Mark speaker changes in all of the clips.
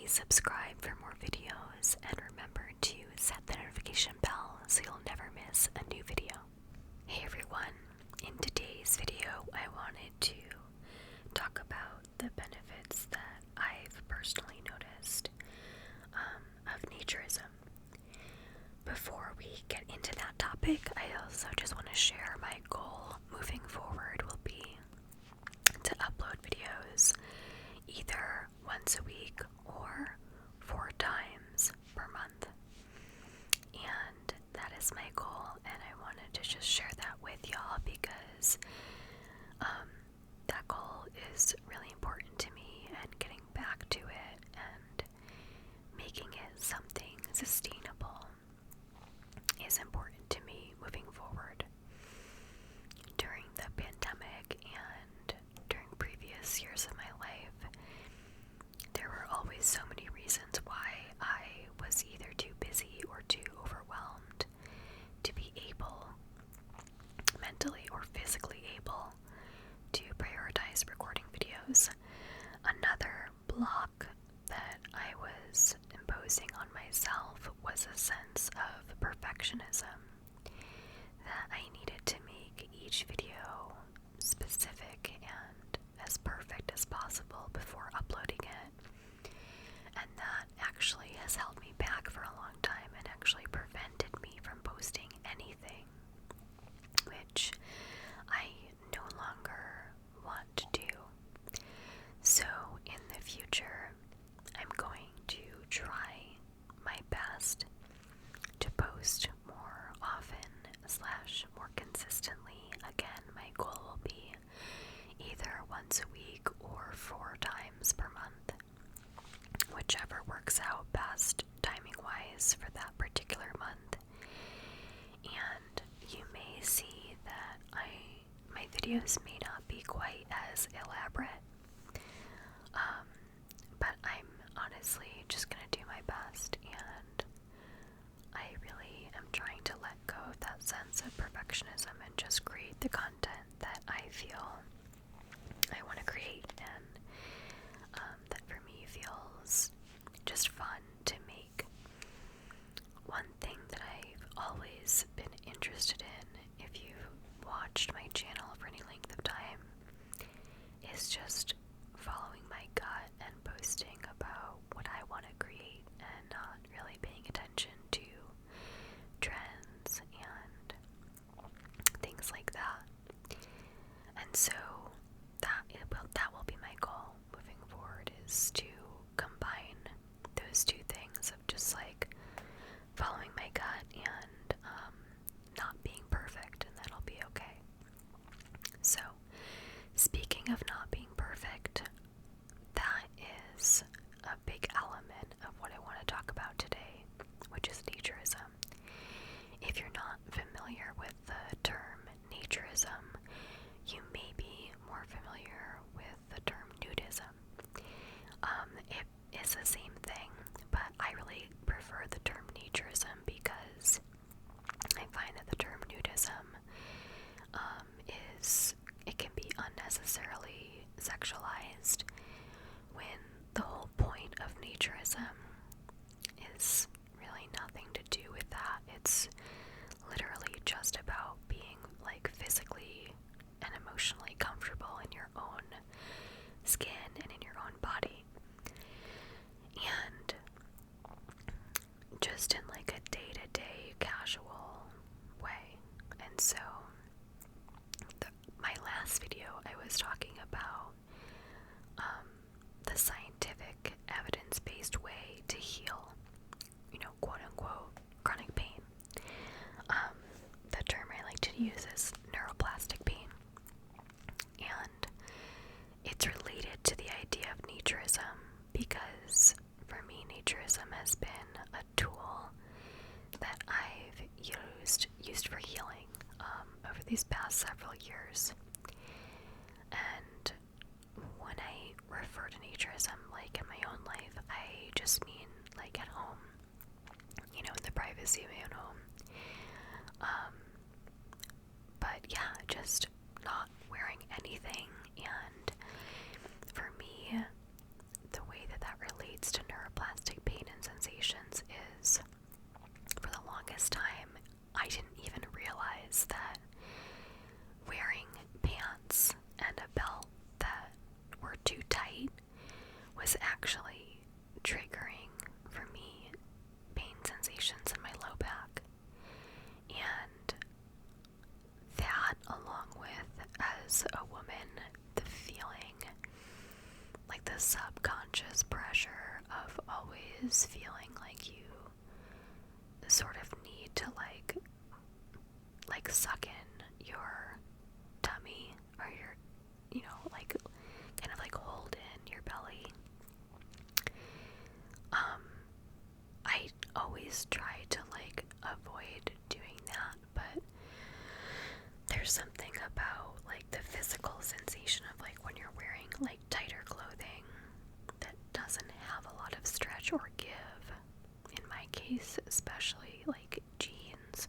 Speaker 1: please subscribe for more videos and remember to set the notification bell so you'll never miss a new video. Hey everyone, in today's video I wanted to talk about the benefits that I've personally noticed of naturism. Before we get into that topic, I also just want to share my goal moving forward will be to upload videos either once a week or 4 times per month. And that is my goal, and I wanted to just share that with y'all because that goal is really important to me, and getting back to it and making it something sustainable is important to me moving forward. During the pandemic and during previous years of my life, there were always so many reasons why I was either too busy or too overwhelmed to be able, mentally or physically able, to prioritize recording videos. Another block that I was imposing on myself was a sense of perfectionism, that I needed to make each video specific and as perfect as possible before uploading it. And that actually has held me back for a long time and actually prevented me from posting anything, which I no longer want to do. So in the future, I'm going to try my best to post more often / more consistently. Again, my goal will be either once a week or 4 times per month, whichever works out best timing wise for that particular month. And you may see that my videos may not be quite as elaborate, but I'm honestly just gonna do my best, and I really am trying to let go of that sense of perfectionism and just create the content that I feel I want to create, and that for me feels just fun to make. One thing that I've always been interested in, if you've watched my channel for any length of time, is just following my gut and posting about what I want to create and not really paying attention to trends and things like that. And so that will be my goal moving forward, is to combine those two things of just like following my gut and not being perfect, and that'll be okay. So speaking of not being perfect, that is a big element of what I want to talk about today, which is naturism. If you're not familiar with the term naturism, you may be more familiar with the term nudism. It is the same thing, but I really prefer the term naturism because I find that the term nudism it can be unnecessarily sexualized, when the whole point of naturism is really nothing to do with that. It's literally just about being like physically and emotionally comfortable in your own skin and in your own body, and just in like a day-to-day casual way. And so my last video I was talking about the scientific evidence-based way to heal, quote-unquote chronic pain. The term I like to use is neuroplastic pain, and it's related to the idea of naturism because for me naturism has been a tool that I've used for healing over these past several years. And when I refer to naturism, like in my own life, I just mean like at home, in the privacy of my own home. But yeah, just not wearing anything. And for me, the way that relates to neuroplasticity longest time, I didn't even realize that wearing pants and a belt that were too tight was actually triggering for me pain sensations in my low back. And that, along with, as a woman, the feeling, like the subconscious pressure of always feeling like you sort of need to like suck in your tummy, or your, like kind of like hold in your belly. I always try to like avoid doing that, but there's something about like the physical sensation of like when you're wearing like tighter clothing that doesn't have a lot of stretch or give. In my case, especially like jeans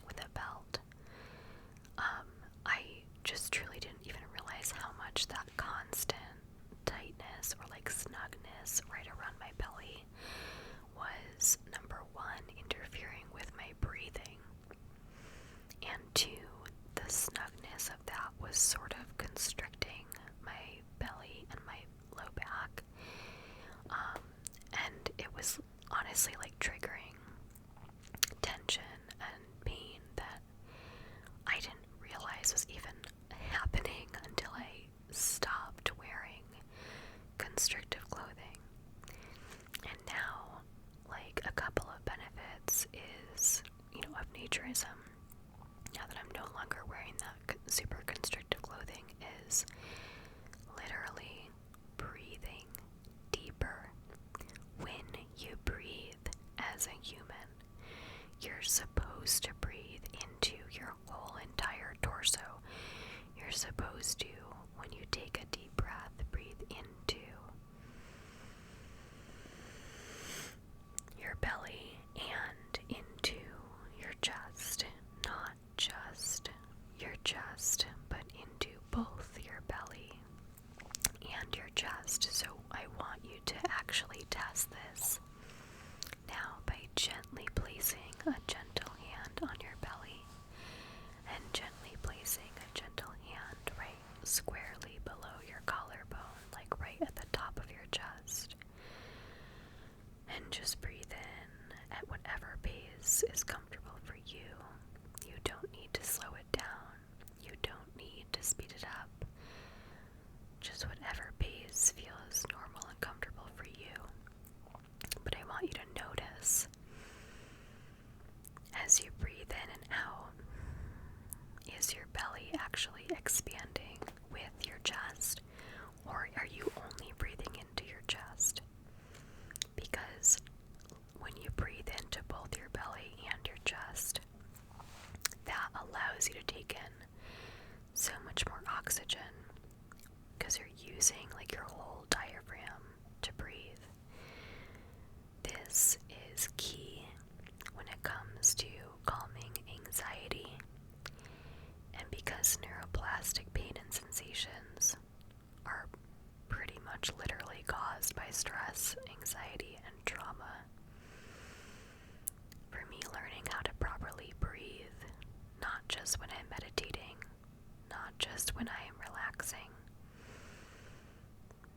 Speaker 1: with a belt. I just truly didn't even realize how much that constant tightness or like snugness right around my belly was, number one, interfering with my breathing, and two, the snugness of that was sort of constricting my belly and my low back, and it was honestly like triggering tension and pain that I didn't realize was even happening until I stopped wearing constrictive clothing. And now, like, a couple of benefits is, of naturism, now that I'm no longer wearing that super constrictive clothing, is literally breathing deeper. When you breathe as a human, you're supposed to breathe into your whole entire torso. You're supposed to, when you take a deep breath, breathe into your belly and into your chest. Not just your chest, but into both your belly and your chest. So I want you to actually test this now by gently placing a gentle hand on your belly and gently placing a gentle hand right squarely below your collarbone, like right at the top of your chest. And just breathe in at whatever pace is comfortable for you. You don't need to slow it down. You don't need to speed it up. Just whatever pace feels normal and comfortable for you. But I want you to notice, as you breathe in and out, is your belly actually expanding with your chest, or are you only breathing into your chest? Because when you breathe into both your belly and your chest, that allows you to take in so much more oxygen, because you're using like your whole diaphragm to breathe. This is key when it comes to calming anxiety, and because neuroplastic pain and sensations are pretty much literally caused by stress, anxiety, and trauma. For me, learning how to properly breathe, not just when I'm meditating, not just when I am relaxing,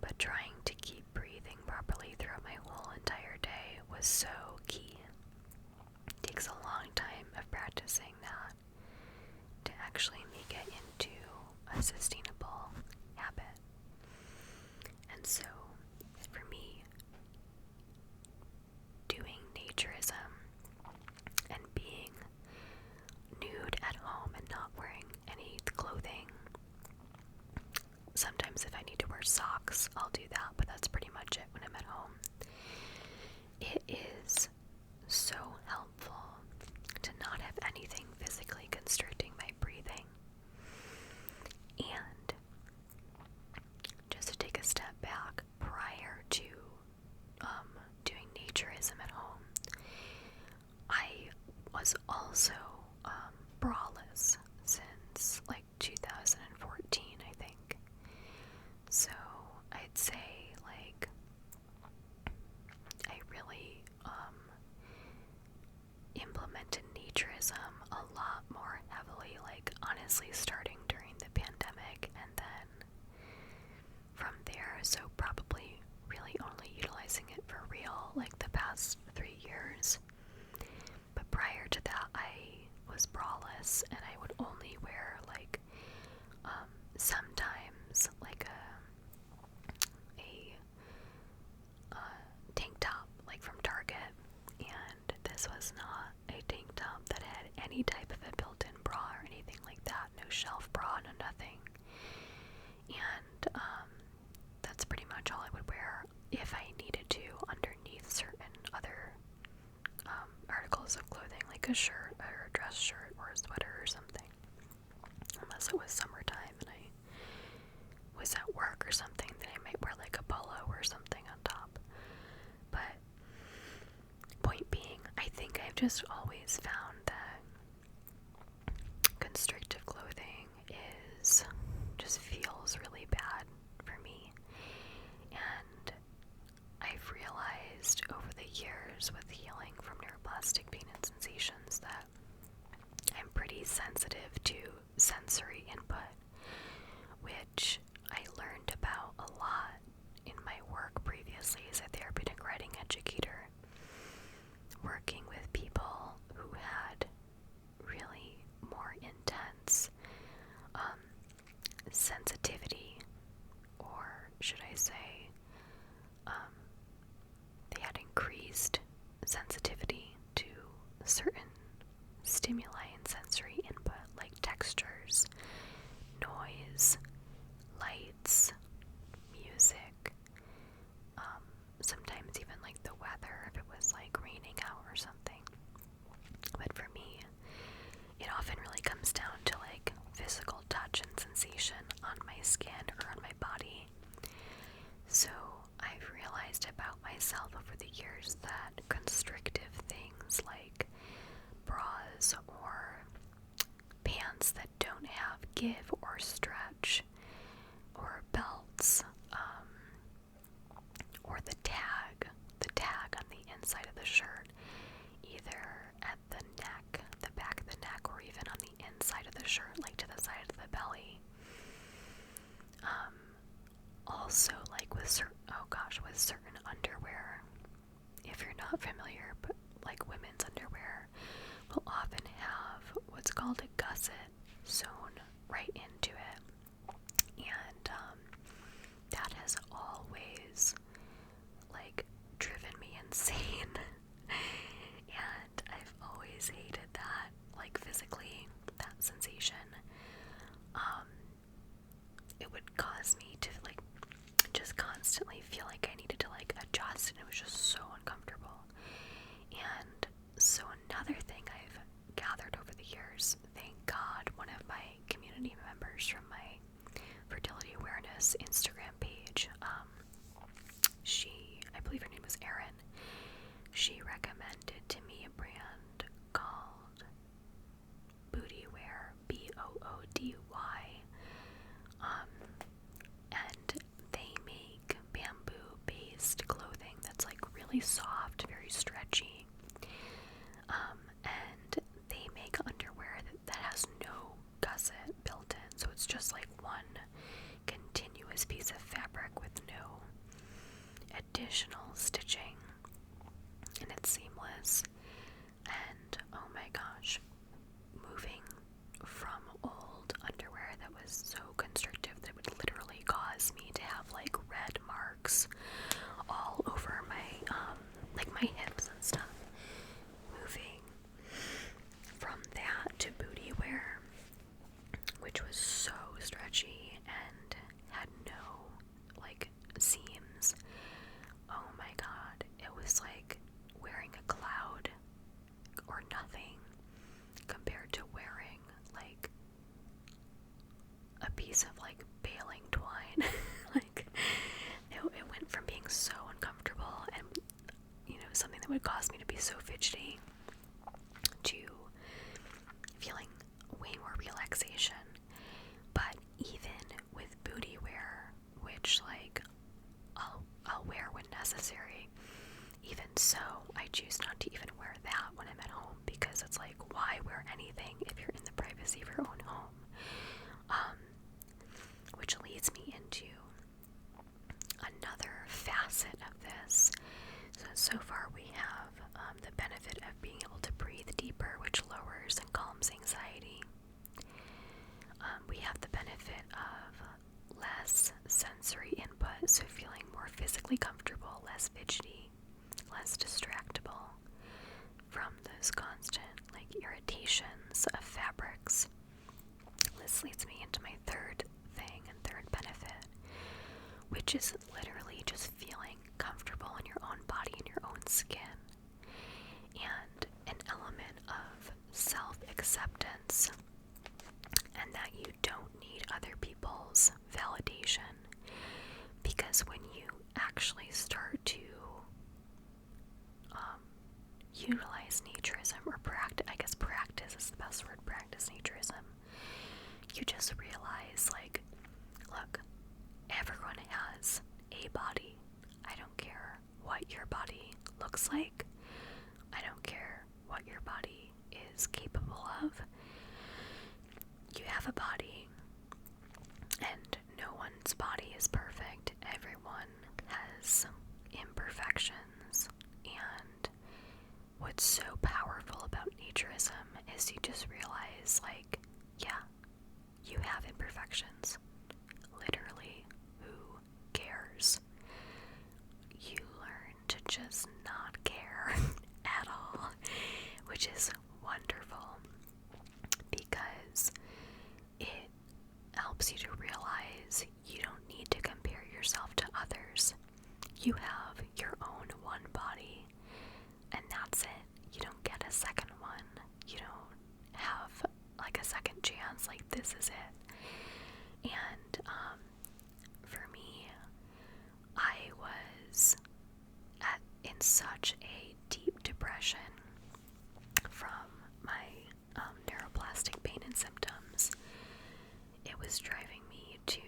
Speaker 1: but trying to keep breathing properly throughout my whole entire day, was so key. It takes a long time of practicing that to actually make it into a sustainable habit. And so, for me, doing naturism and being nude at home and not wearing any clothing. Sometimes if I need to wear socks, I'll do that, but that's pretty much it when I'm at home. It is so helpful to not have anything physically constricting my breathing. And just to take a step back, Naturism a lot more heavily, like honestly starting during the pandemic, and then from there, so probably really only utilizing it for real like the past 3 years. But prior to that, I was braless, and I would only wear like sometimes like a tank top like from Target, and this was not a tank top that had any type of a built-in bra or anything like that. No shelf bra, no nothing. And that's pretty much all I would wear if I needed to underneath certain other articles of clothing, like a shirt or a dress shirt or a sweater or something, unless it was summertime and I was at work or something, then I might wear like a polo or something on top. But point being, I think I've just always found that constrictive clothing just feels really bad for me, and I've realized over the years with healing from neuroplastic pain and sensations that I'm pretty sensitive to sensory input, which I learned about a lot in my work previously as a therapeutic writing educator, working with people who had really more intense sensitivity, or should I say they had increased sensitivity to certain stimuli and sensory input like textures, noise, lights, music, sometimes even like the weather if it was like raining out or something. But for me, it often really comes down to like physical touch and sensation on my skin or on my body. So I've realized about myself over the years that constrictive things like bras or pants that don't have give or stretch, or belts, or the tag on the inside of the shirt, either at the neck, the back of the neck, or even on the inside of the shirt, like to the side of the belly. Also, like with certain underwear, if you're not familiar, but like women's underwear will often have what's called a gusset sewn right into it, and that has always like driven me insane. And I've always hated that, like physically, that sensation. It would cause me to like just constantly feel like I needed to like adjust, and it was just so uncomfortable. And so another thing I've gathered over the years, thank God, one of my community members from my fertility awareness Instagram page, I believe her name was Erin, she recommended to me a brand called Bootywear, Boody, and they make bamboo-based clothing that's like really soft, very stretchy, and they make underwear that has no gusset built in, so it's just like one continuous piece of fabric with no additional stitching, and it's seamless. And oh my gosh, moving from old underwear that was so constrictive that would literally cause me to have like red marks all over my like my hips and stuff, moving from that to booty wear, which was so stretchy and had no like seams. Oh my god, it was like wearing a cloud or nothing compared to wearing like a piece of like baling twine. Like it went from being so uncomfortable and, you know, something that would cause me to be so fidgety to feeling way more relaxation. But even with booty wear, which like I'll wear when necessary, even so I choose not to even wear that when I'm at home, because because it's like, why wear anything if you're in the privacy of your own home? Which leads me into another facet of this. So far we have the benefit of being able to breathe deeper, which lowers and calms anxiety. We have the benefit of less sensory input, so feeling more physically comfortable, less fidgety, less distractible from those constant irritations of fabrics. This leads me into my third thing and third benefit, which is literally just feeling comfortable in your own body and your own skin, and an element of self-acceptance, and that you don't need other people's validation, because when you actually start to utilize naturism, or practice is the best word, practice naturism, you just realize, look, everyone has a body. I don't care what your body looks like. I don't care what your body is capable of. You have a body, and no one's body is perfect. Everyone has imperfections, and what's so powerful about naturism is you just realize, yeah, you have imperfections. Literally, who cares? You learn to just not care at all, which is wonderful, because it helps you to realize you don't need to compare yourself to others. You have your own one body, and that's it. You don't get a second one. You don't have a second chance. This is it. And for me, I was in such a deep depression from my neuroplastic pain and symptoms. It was driving me to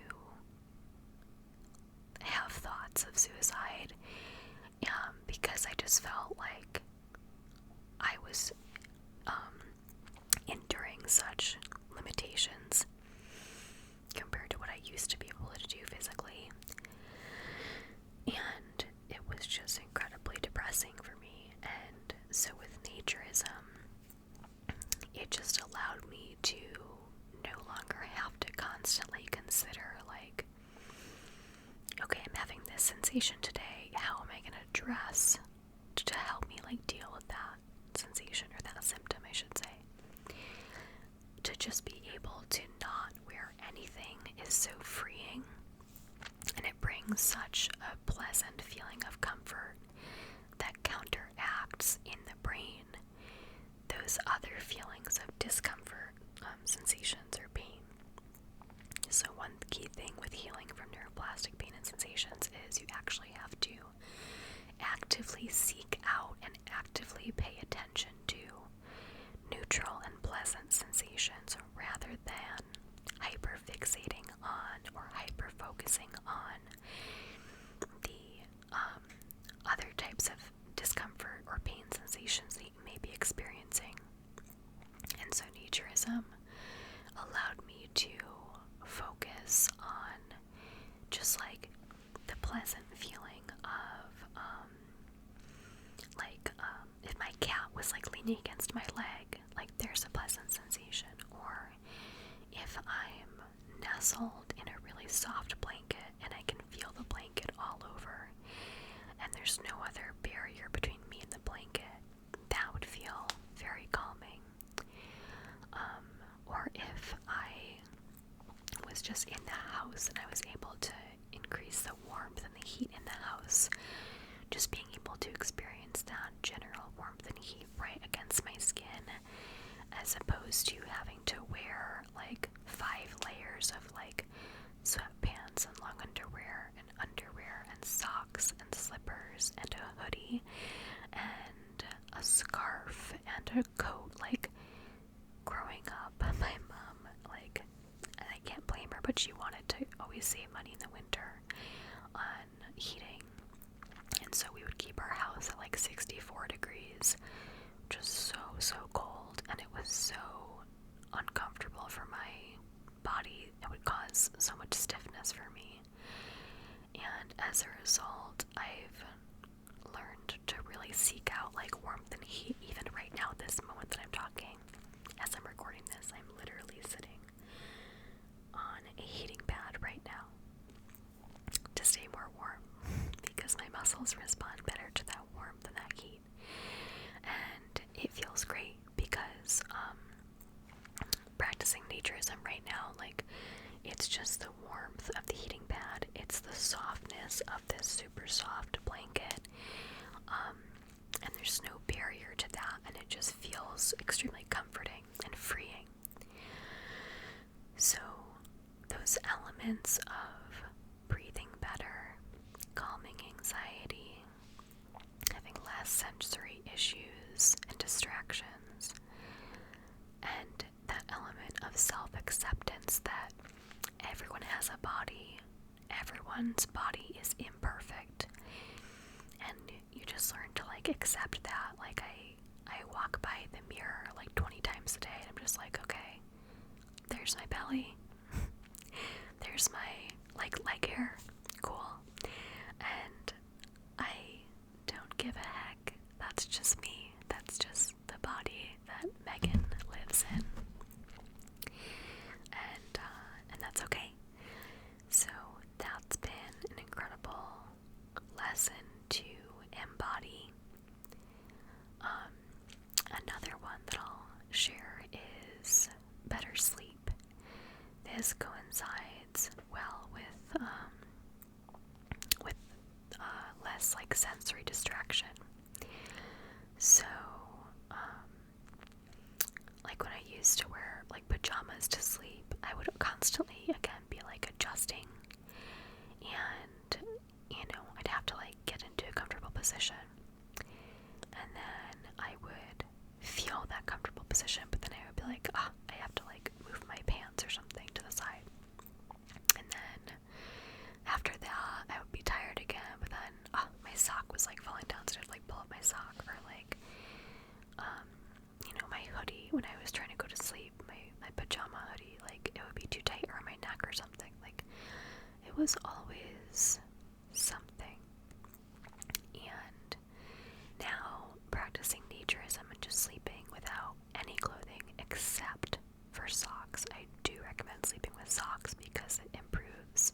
Speaker 1: have thoughts of suicide, because I just felt like I was enduring such limitations compared to what I used to be able to do physically. And it was just incredibly depressing for me. And so with naturism, it just allowed me to no longer have to constantly consider, okay, I'm having this sensation today. How am I going to dress to help me deal with that sensation, or that symptom, I should say? To just be able to not wear anything is so freeing, and it brings such a pleasant feeling of comfort that counteracts in the brain those other feelings of discomfort, sensations, or pain. So one key thing with healing from neuroplastic pain and sensations is you actually have to actively seek out and actively pay attention to neutral and pleasant sensations, rather than hyperfixating on or hyper-focusing on the other types of discomfort or pain sensations that you may be experiencing. And so naturism allowed me to focus on just the pleasant feeling of if my cat was leaning against my leg, there's a pleasant sensation. Or if I'm nestled in a really soft blanket and I can feel the blanket all over and there's no other barrier between me and the blanket, that would feel very calming. Or if I was just in the house and I was able to increase the warmth and the heat in the house, just being able to experience that general warmth and heat right against my skin, as opposed to having to wear 5 layers of sweatpants and long underwear and socks and slippers and a hoodie and a scarf and a coat. Growing up, my mom, and I can't blame her, but she wanted to always save money in the winter on heating, and so we would keep our house at 64 degrees, just so cold. as a result, I've learned to really seek out like warmth and heat. Even right now, this moment that I'm talking, as I'm recording this, I'm literally sitting on a heating pad right now to stay more warm because my muscles respond better to that warmth and that heat. And it feels great because practicing naturism right now, like, it's just the warmth of the heating pad, it's the softness of this super soft blanket, and there's no barrier to that, and it just feels extremely comforting and freeing. So those elements of breathing better, calming anxiety, having less sensory issues and distractions, and that element of self-acceptance that everyone has a body, everyone's body is imperfect, and you just learn to like accept that. Like I walk by the mirror like 20 times a day and I'm just like, okay, there's my belly, there's my like leg hair, cool, and I don't give a heck. That's just me. That's just the body that Megan lives in, and that's okay. So that's been an incredible lesson to embody. Another one that I'll share is better sleep. This coincides well with less like sensory distraction. So, like when I used to wear like pajamas to sleep, I would constantly again be like adjusting, and I'd have to like get into a comfortable position, and then I would feel that comfortable position, but then I would be like, I have to like move my pants or something to the side, and then after that I would be tired again, but then my sock was like falling down, so I'd like pull up my sock, or like my hoodie when I was trying to go to sleep, my pajama hoodie, like it would be too tight around my neck or something. Like it was always something. And now practicing naturism and just sleeping without any clothing except for socks. I do recommend sleeping with socks because it improves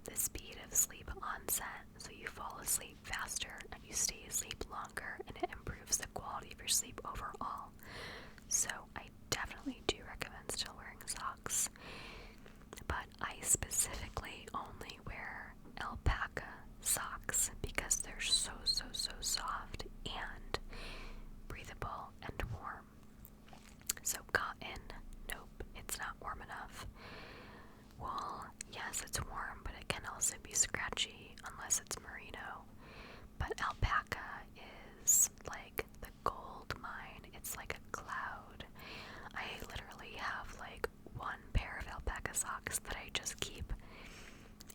Speaker 1: the speed of sleep onset, so you fall asleep faster and you stay asleep longer, and it improves the quality of your sleep overall. So I definitely do recommend still wearing socks, but I specifically only wear alpaca socks because they're so soft and breathable and warm. So cotton, nope, it's not warm enough. Wool, yes, it's warm, but it can also be scratchy unless it's merino. But alpaca is like the gold mine. It's like a cloud. I literally have like one pair of alpaca socks that I just keep.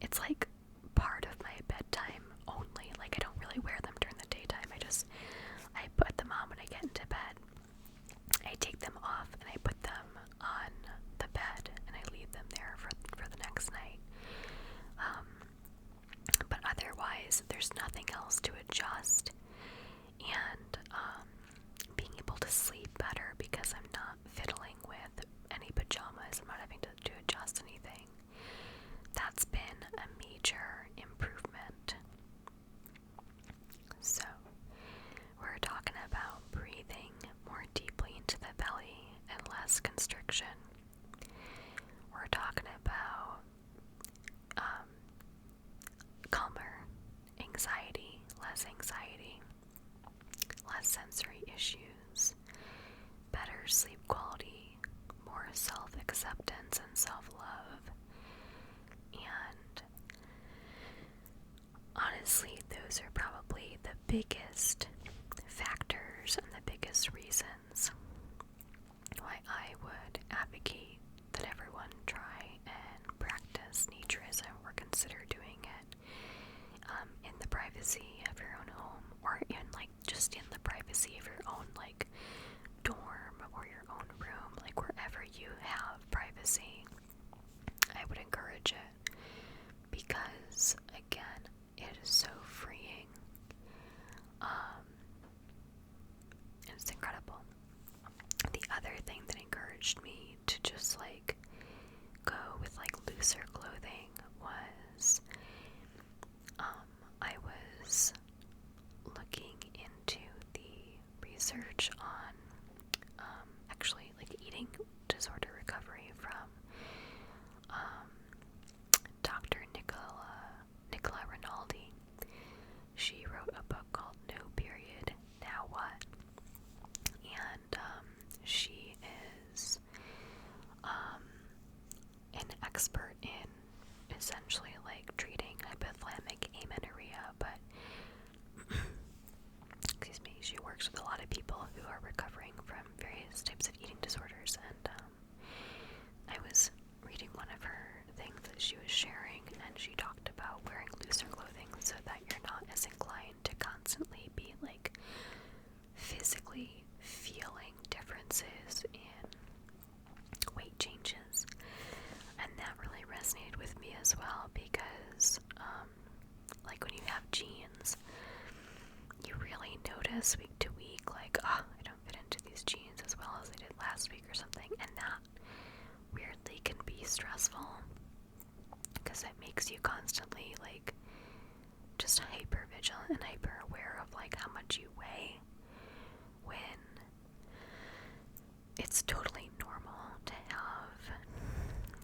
Speaker 1: It's like part of my bedtime only. Like I don't really wear them during the daytime. I put them on when I get into bed. I take them off and I put them on the bed and I leave them there for the next night. But otherwise, there's nothing else to adjust, and being able to sleep better because I'm not fiddling with any pajamas. I'm not having to adjust anything. That's been a major improvement. So, we're talking about breathing more deeply into the belly and less constriction. We're talking about calmer anxiety, less sensory issues, better sleep quality, more self-acceptance and self-love, and honestly, those are probably the biggest factors and the biggest reasons why I would advocate that everyone try and practice naturism or consider doing it in the privacy of your own home, or in like just in the privacy of your own like dorm or your own room, like wherever you have privacy. I would encourage it because again, essentially like treating hypothalamic amenorrhea, but excuse me, she works with a lot of people who are recovering from various types of eating disorders, and I was reading one of her things that she was sharing, and she talked about wearing looser clothing so that you're not as inclined to constantly be like physically feeling differences in weight changes. And that really resonated with me as well, because like when you have jeans, you really notice week to week, like, oh, I don't fit into these jeans as well as I did last week or something, and that weirdly can be stressful because it makes you constantly like just hyper vigilant and hyper aware of like how much you weigh, when it's totally normal to have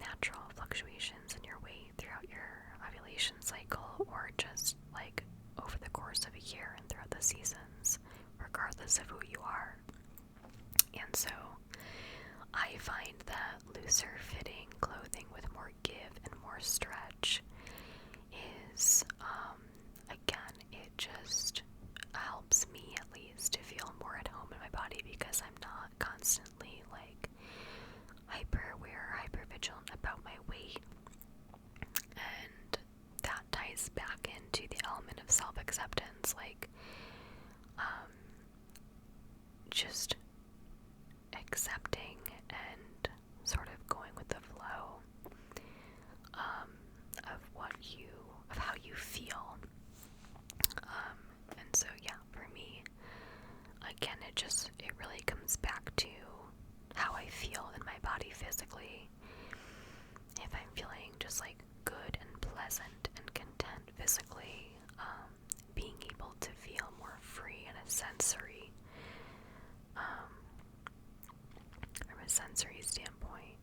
Speaker 1: natural fluctuations in your weight throughout your ovulation cycle, or just like over the course of a year and throughout the seasons, regardless of who you are. And so I find that looser fitting clothing with more give and more stretch is, again, it just helps me at least to feel more at home in my body, because I'm not constantly like hyper aware, hyper vigilant about my weight. And that ties back into the element of self-acceptance, like just accepting and sort of going with the flow of how you feel. And so yeah, for me, again, it really comes back to how I feel in my body physically. If I'm feeling just like good and pleasant and content physically, being able to feel more free in a sensory, from a sensory standpoint,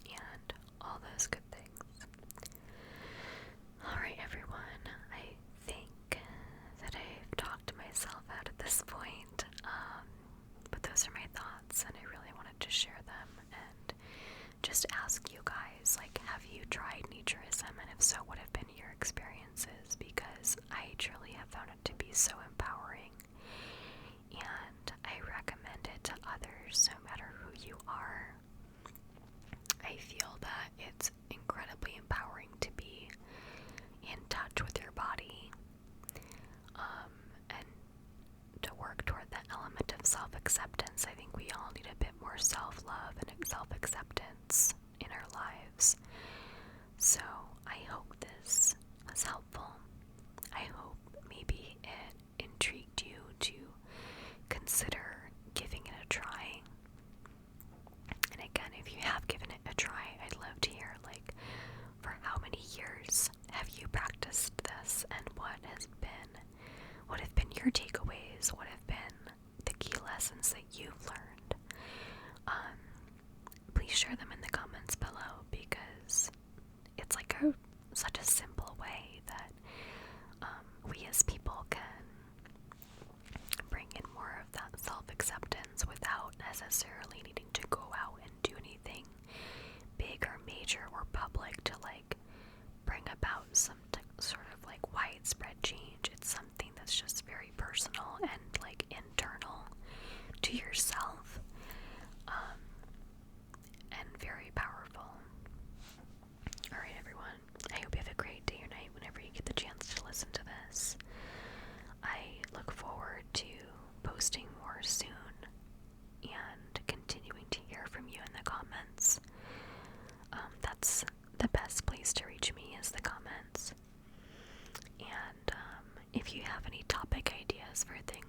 Speaker 1: and all those good things. Alright everyone, I think that I've talked myself out at this point, but those are my thoughts, and I really wanted to share them and just ask you guys, like, have you tried Naturism, and if so, what have been your experiences? Because I truly have found it to be so empowering, and I recommend it to others, no matter who you are. I feel that it's incredibly empowering to be in touch with your body, and to work toward that element of self-acceptance. I think we all need a bit more self-love and self-acceptance in our lives. So I hope this was helpful. I hope maybe it intrigued you to consider giving it a try. And again, if you have given it a try, I'd love to hear, like, for how many years have you practiced this, and what have been your takeaways? What have been the key lessons that you've learned? Please share them in the comments below, because it's like such a simple way that we as people can bring in more of that self-acceptance without necessarily needing to go out and do anything big or major or public to like bring about some sort of like widespread change. It's something that's just very personal and like internal to yourself, and very powerful. Alright everyone, I hope you have a great day or night whenever you get the chance to listen to this. I look forward to posting more soon and continuing to hear from you in the comments. That's the best place to reach me, is the comments. And if you have any topic ideas for things